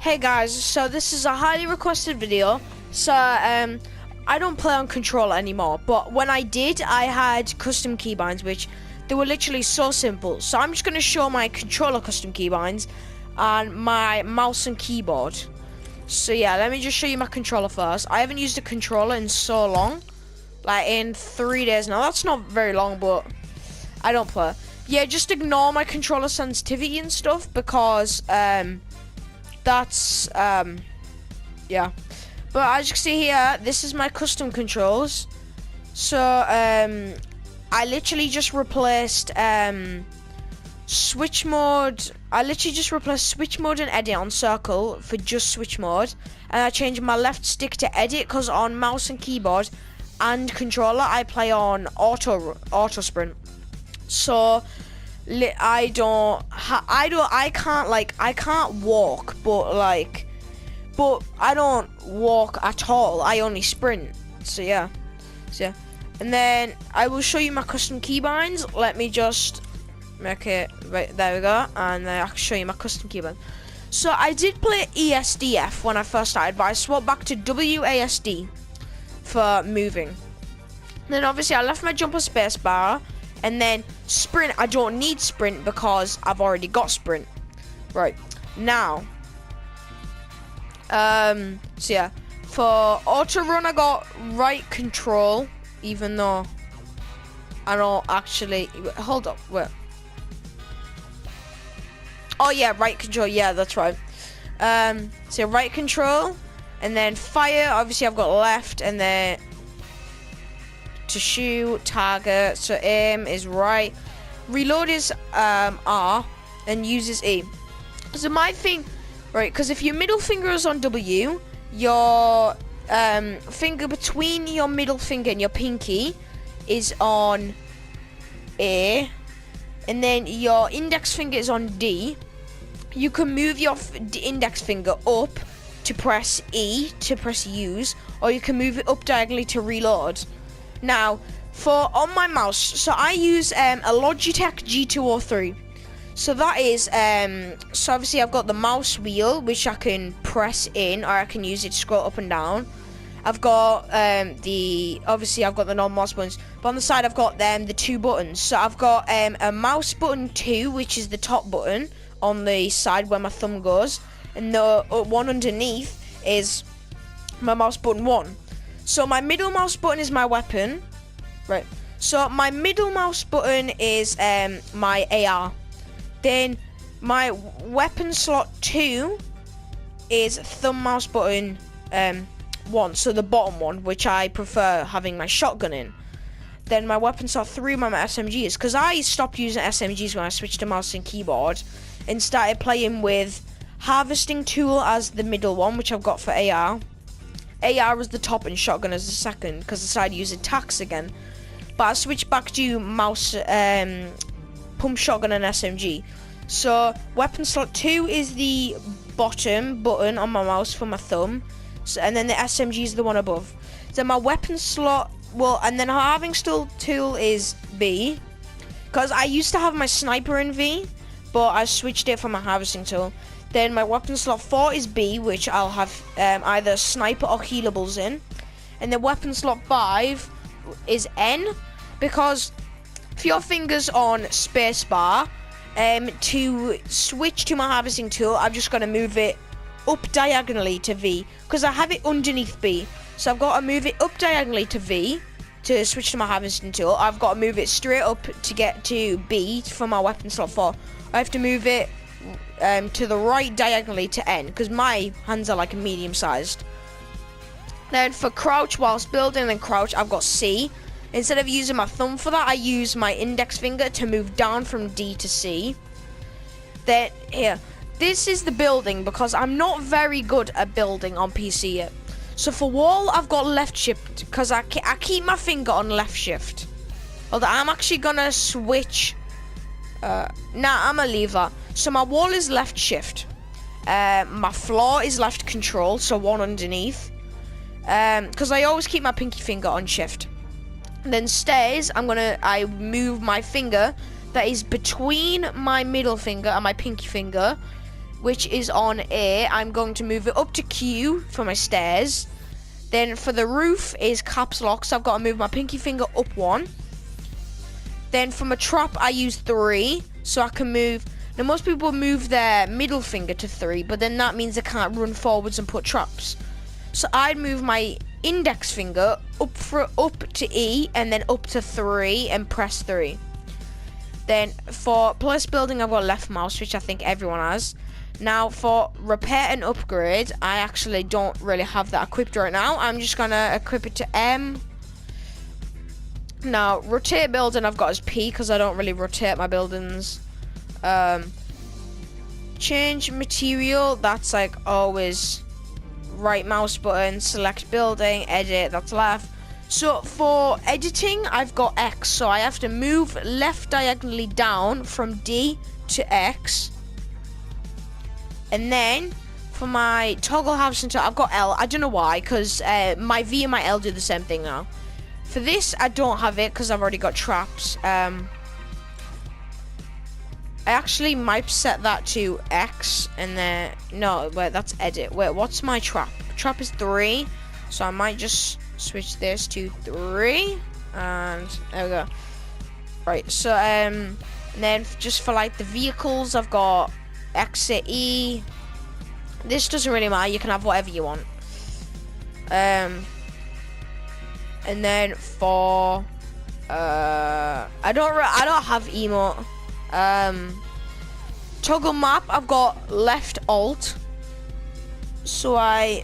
Hey guys, so this is a highly requested video. So I don't play on controller anymore, but when I did, I had custom keybinds, which they were literally so simple. So I'm just going to show my controller custom keybinds and my mouse and keyboard. So yeah, let me just show you my controller first. I haven't used a controller in so long, like in 3 days now. That's not very long, but I don't play. Yeah, just ignore my controller sensitivity and stuff because that's yeah. But as you can see here, this is my custom controls. So I literally just replaced switch mode. I literally just replaced switch mode and edit on circle for just switch mode, and I changed my left stick to edit because on mouse and keyboard and controller I play on auto sprint. So I can't walk, but I don't walk at all. I only sprint. So yeah. And then I will show you my custom keybinds. Let me just make it right there. We go, and then I can show you my custom keybind. So I did play ESDF when I first started, but I swapped back to WASD for moving. Then obviously I left my jumper spacebar. And then sprint, I don't need sprint because I've already got sprint. Right, now. So yeah, for auto run I got right control, even though I don't actually, hold up, wait. Oh yeah, right control, yeah, that's right. So right control, and then fire, obviously I've got left, and then to shoot, target, so aim is right, reload is R, and uses E. So my thing, right, because if your middle finger is on W, your finger between your middle finger and your pinky is on A, and then your index finger is on D. You can move your index finger up to press E, to press use, or you can move it up diagonally to reload. Now, for on my mouse, so I use a Logitech G203. So that is, so obviously I've got the mouse wheel, which I can press in, or I can use it to scroll up and down. I've got obviously I've got the normal mouse buttons, but on the side I've got the 2 buttons. So I've got a mouse button 2, which is the top button on the side where my thumb goes, and the one underneath is my mouse button 1. So my middle mouse button is my weapon, right? So my middle mouse button is my AR. Then my weapon slot 2 is thumb mouse button 1, so the bottom one, which I prefer having my shotgun in. Then my weapon slot 3 my SMGs, because I stopped using SMGs when I switched to mouse and keyboard and started playing with harvesting tool as the middle one, which I've got for AR. AR as the top and shotgun as the second, because I started using tacs again. But I switched back to mouse, pump shotgun and SMG. So weapon slot 2 is the bottom button on my mouse for my thumb, so, and then the SMG is the one above. So my weapon slot, and then having still tool is B, because I used to have my sniper in V, but I switched it for my harvesting tool. Then my weapon slot 4 is B, which I'll have either sniper or healables in. And the weapon slot 5 is N, because if your finger's on spacebar, to switch to my harvesting tool, I'm just going to move it up diagonally to V, because I have it underneath B. So I've got to move it up diagonally to V to switch to my harvesting tool. I've got to move it straight up to get to B for my weapon slot 4. I have to move it to the right diagonally to N, because my hands are like medium sized. Then for crouch whilst building and crouch, I've got C. Instead of using my thumb for that, I use my index finger to move down from D to C. Then here, this is the building, because I'm not very good at building on PC yet. So for wall, I've got left shift, because I keep my finger on left shift. Although I'm actually gonna switch. I'm gonna leave that. So my wall is left shift. My floor is left control, so 1 underneath. Because I always keep my pinky finger on shift. And then stairs, I move my finger that is between my middle finger and my pinky finger which is on A, I'm going to move it up to Q for my stairs. Then for the roof is caps lock, so I've got to move my pinky finger up 1. Then for my trap, I use 3, so I can move. Now most people move their middle finger to 3, but then that means they can't run forwards and put traps. So I'd move my index finger up to E and then up to 3 and press 3. Then for plus building, I've got left mouse, which I think everyone has. Now for repair and upgrade, I actually don't really have that equipped right now. I'm just gonna equip it to M. Now rotate building, I've got as P because I don't really rotate my buildings. Change material, that's like always right mouse button, select building, edit, that's left. So for editing, I've got X, so I have to move left diagonally down from D to X. And then for my toggle house center, I've got L. I don't know why, because my V and my L do the same thing now. For this, I don't have it because I've already got traps. I actually might set that to X and then no, wait, that's edit. Wait, what's my trap? Trap is 3, so I might just switch this to 3, and there we go. Right, so and then just for like the vehicles, I've got exit E. This doesn't really matter, you can have whatever you want. And then for I don't have emote. Toggle map, I've got left alt, so I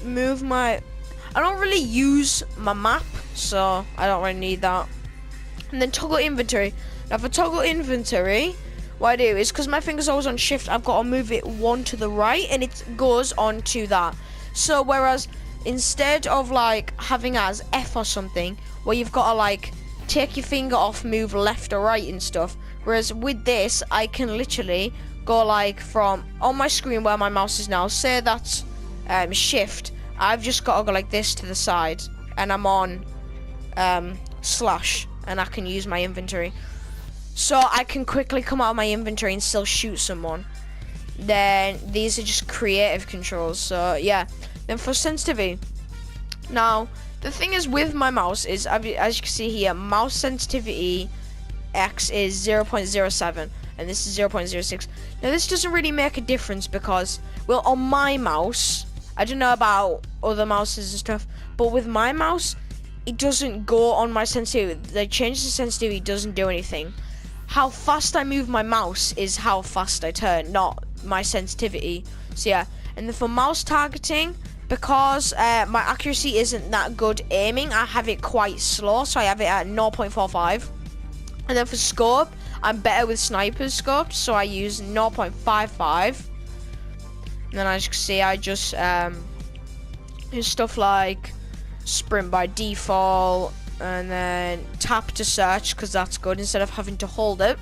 move my. I don't really use my map, so I don't really need that. And then toggle inventory. Now for toggle inventory, what I do is, because my finger's always on shift, I've got to move it 1 to the right, and it goes on to that. So whereas instead of like having as F or something, where you've got to like take your finger off, move left or right and stuff, whereas with this, I can literally go like from on my screen where my mouse is now, say that's shift, I've just got to go like this to the side, and I'm on slash, and I can use my inventory. So I can quickly come out of my inventory and still shoot someone. Then these are just creative controls, so yeah. Then for sensitivity, now the thing is with my mouse is, as you can see here, mouse sensitivity X is 0.07 and this is 0.06. Now this doesn't really make a difference because, well, on my mouse, I don't know about other mouses and stuff, but with my mouse, it doesn't go on my sensitivity. They change the sensitivity, it doesn't do anything. How fast I move my mouse is how fast I turn, not my sensitivity. So yeah, and then for mouse targeting, because my accuracy isn't that good aiming, I have it quite slow, so I have it at 0.45. And then for scope, I'm better with sniper's scopes, so I use 0.55. And then as you can see, I just use stuff like sprint by default, and then tap to search, because that's good instead of having to hold it.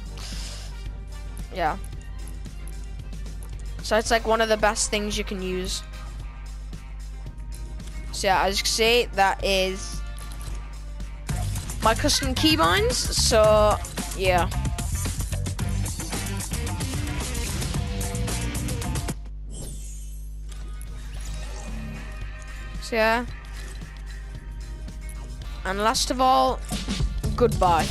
Yeah. So it's like one of the best things you can use. So yeah, as you can see, that is my custom keybinds. So yeah. So yeah. And last of all, goodbye.